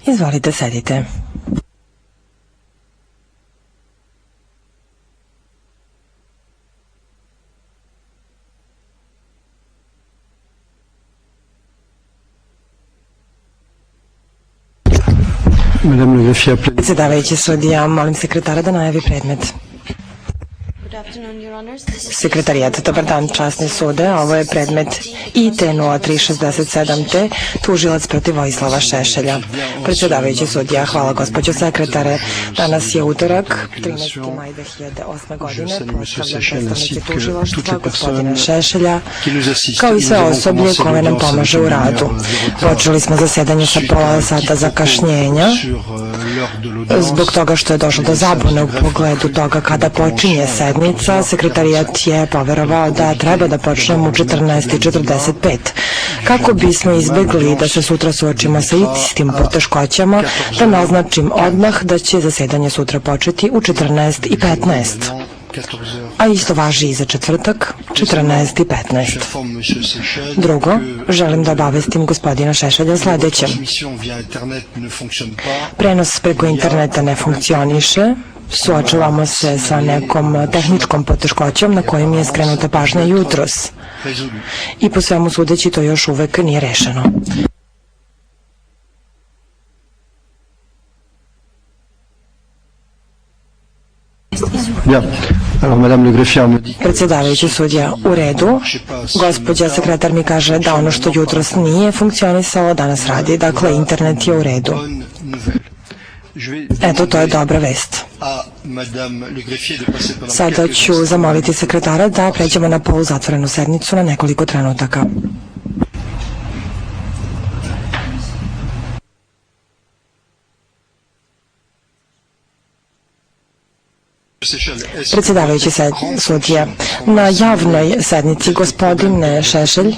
Izvolite, sedite. Predsjedavajući sudija, molim sekretara da najavi predmet. Sekretarijat, dobar dan, časni sude. Ovo je predmet IT 0367T, tužilac protiv Vojislava Šešelja. Predsjedavajući sudija, hvala gospođo sekretare. Danas je utorak, 13. maj 2008. godine. Pozdravljam predstavnici tužilaštva, gospodina Šešelja, kao i sve osoblje koje nam pomaže u radu. Počeli smo zasedanje sa pola sata zakašnjenja, zbog toga što je došlo do zabune u pogledu toga kada počinje sednica. Sekretarijat je poverovao da treba da počnemo u 14:45. Kako bismo izbegli da se sutra suočimo sa istim poteškoćama, da naznačim odmah da će zasedanje sutra početi u 14:15. A isto važi i za četvrtak, 14:15. Drugo, želim da obavestim gospodina Šešelja sledeće. Prenos preko interneta ne funkcioniše. Suočavamo se sa nekom tehničkom poteškoćom na kojoj mi je skrenuta pažnja jutros. I po svemu sudeći to još uvek nije rešeno. Predsjedavajući sudija, u redu. Gospođa sekretar mi kaže da ono što jutros nije funkcionisalo danas radi. Dakle, internet je u redu. Eto, to je dobra vest. Sada ću zamoliti sekretara da pređemo na poluzatvorenu sednicu na nekoliko trenutaka. Predsjedavajući sudija, na javnoj sednici gospodine Šešelj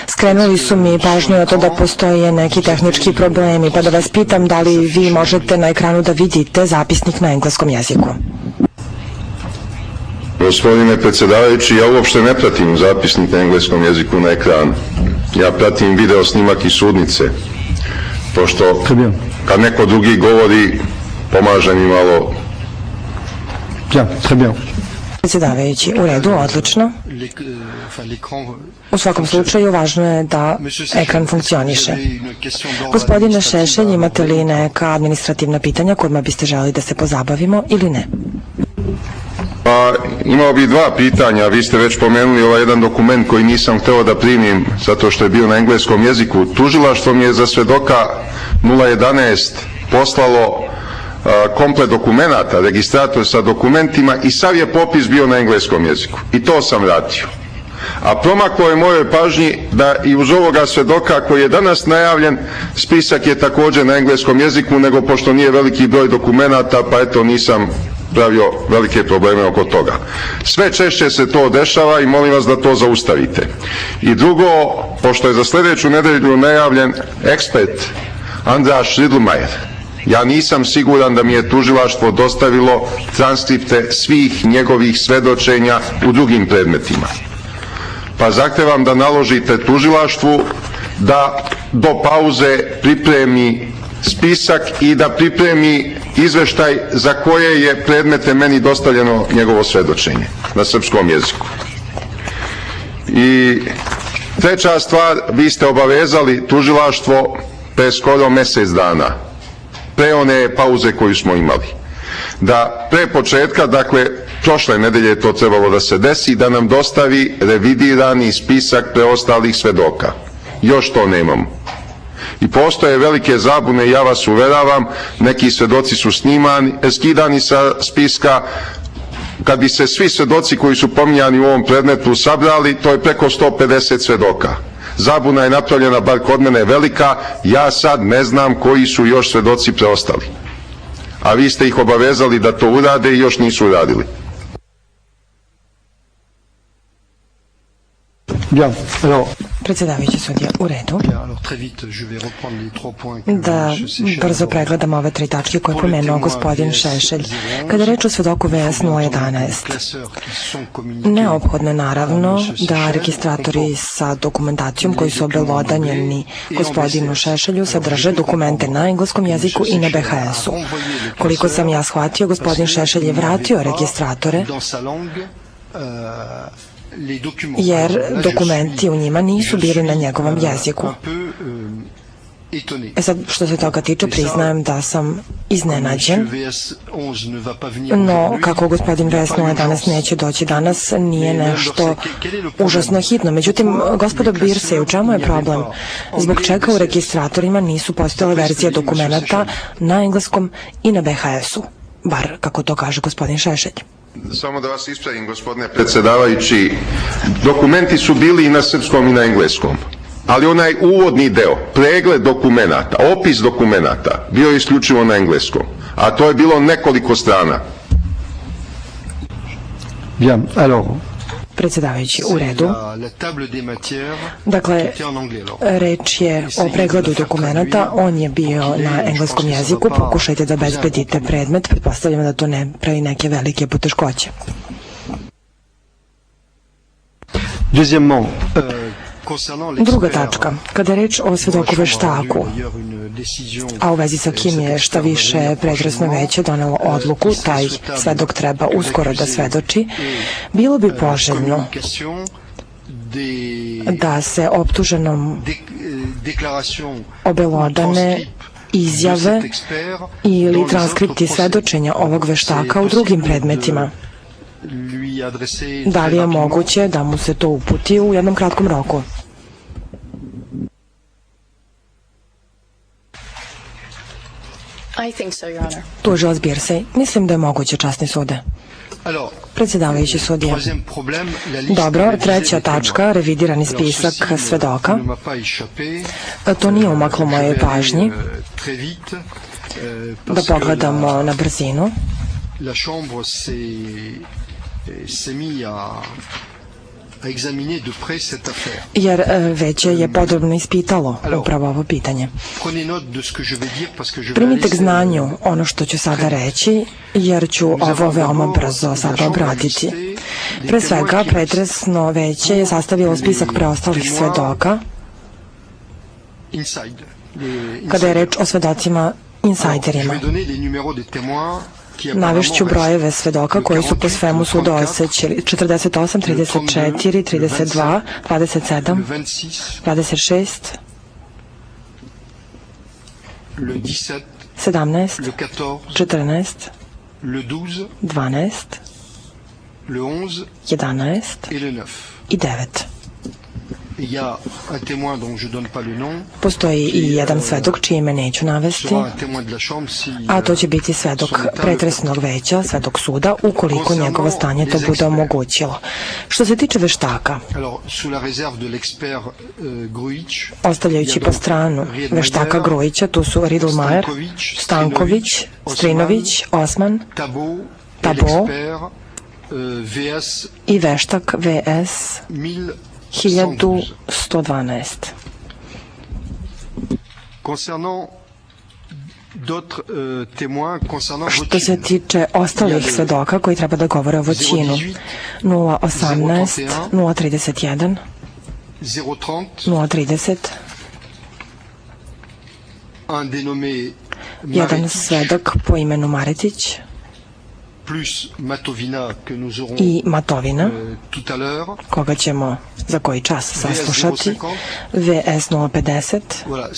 skrenuli su mi pažnju na to da postoje neki tehnički problemi, pa da vas pitam da li vi možete na ekranu da vidite zapisnik na engleskom jeziku. Gospodine predsjedavajući, ja uopšte ne pratim zapisnik na engleskom jeziku na ekranu. Ja pratim video snimak iz sudnice, pošto kad neko drugi govori pomaže mi malo. Predsjedavajući, u redu, odlično. U svakom slučaju, važno je da ekran funkcioniše. Gospodine Šešelj, imate li neka administrativna pitanja kojima biste želeli da se pozabavimo ili ne? Pa, imao bih dva pitanja. Vi ste već pomenuli ovaj jedan dokument koji nisam hteo da primim zato što je bio na engleskom jeziku. Tužilaštvo mi je za svedoka 011 poslalo komplet dokumenata, registrator sa dokumentima i sav je popis bio na engleskom jeziku. I to sam vratio. A promaklo je mojoj pažnji da i uz ovoga svedoka koji je danas najavljen, spisak je također na engleskom jeziku, nego pošto nije veliki broj dokumenata, pa eto nisam pravio velike probleme oko toga. Sve češće se to dešava i molim vas da to zaustavite. I drugo, pošto je za sljedeću nedelju najavljen ekspert Andraš Ridlmajer, ja nisam siguran da mi je tužilaštvo dostavilo transkripte svih njegovih svedočenja u drugim predmetima. Pa zahtevam da naložite tužilaštvu da do pauze pripremi spisak i da pripremi izveštaj za koje je predmete meni dostavljeno njegovo svedočenje na srpskom jeziku. I treća stvar, vi ste obavezali tužilaštvo pre skoro mjesec dana, pre one pauze koju smo imali, da pre početka, dakle prošle nedelje je to trebalo da se desi, da nam dostavi revidirani spisak preostalih svedoka. Još to nemamo. I postoje velike zabune, ja vas uveravam, neki svedoci su skidani sa spiska. Kad bi se svi svedoci koji su pominjani u ovom predmetu sabrali, to je preko 150 svedoka. Zabuna je napravljena, bar kod mene, velika. Ja sad ne znam koji su još svedoci preostali. A vi ste ih obavezali da to urade i još nisu uradili. Bien, alors, Predsjedavajući sudija, u redu. bien, alors très vite, je vais reprendre les 3 points que Da M. Seychelles brzo a pregledamo ove 3 tačke koje je pomenuo gospodin Šešelj. Kada je reč o svedoku VS 011, neophodno je naravno da registratori sa dokumentacijom koji su obelodanjeni gospodinu Šešelju sadrže dokumente na engleskom jeziku i na BHS-u. Koliko sam ja shvatio, gospodin Šešelj je vratio registratore jer dokumenti u njima nisu bili na njegovom jeziku. Sad, što se toga tiče, priznajem da sam iznenađen, no kako gospodin VS 011 neće doći danas, nije nešto užasno hitno. Međutim, gospodo Birse, u čemu je problem? Zbog čega u registratorima nisu postojale verzije dokumenta na engleskom i na BHS-u? Bar, kako to kaže gospodin Šešelj. Samo da vas ispravim, gospodine predsjedavajući, dokumenti su bili i na srpskom i na engleskom, ali onaj uvodni deo, pregled dokumenata, opis dokumenata, bio je isključivo na engleskom, a to je bilo nekoliko strana. Bien, alors, Predsjedavajući, u redu. Dakle, reč je o pregledu dokumenta, on je bio na engleskom jeziku, pokušajte da obezbedite predmet, pretpostavljamo da to ne pravi neke velike poteškoće. deuxièmement, Druga tačka, kada je reč o svedoku veštaku, a u vezi sa kim je šta više predresno veće donelo odluku, taj svedok treba uskoro da svedoči, bilo bi poželjno da se optuženom obelodane izjave ili transkripti svedočenja ovog veštaka u drugim predmetima. Da li je moguće da mu se to uputi u jednom kratkom roku? Tužilac Birsej, mislim da je moguće, časni sude. Predsjedavajući sudija. Dobro, treća tačka, revidirani spisak svedoka. To nije umaklo mojoj pažnji. Da pogledamo na brzinu. Jer veće je podrobno ispitalo upravo ovo pitanje. Primite k znanju ono što ću sada reći, jer ću ovo veoma brzo sada obraditi. Pre svega, pretresno veće je sastavilo spisak preostalih svedoka kada je reč o svedocima insajderima. Navešću brojeve svedoka koji su po svemu sudu osećili 48, 34, 32, 27, 26, 17, 14, 12, 11 i 9. Postoji i jedan svedok čije ime neću navesti, a to će biti svedok pretresnog veća, svedok suda, ukoliko njegovo stanje to bude omogućilo. Što se tiče veštaka, ostavljajući po stranu veštaka Grujića, tu su Riedlmajer, Stanković, Strinović, Osman, Tabo i veštak VS 1112. Što se tiče ostalih svedoka koji treba da govore o voćinu, 018, 031, 030, jedan svedok po imenu Maretić i Matovina, koga ćemo za koji čas saslušati, VS 050,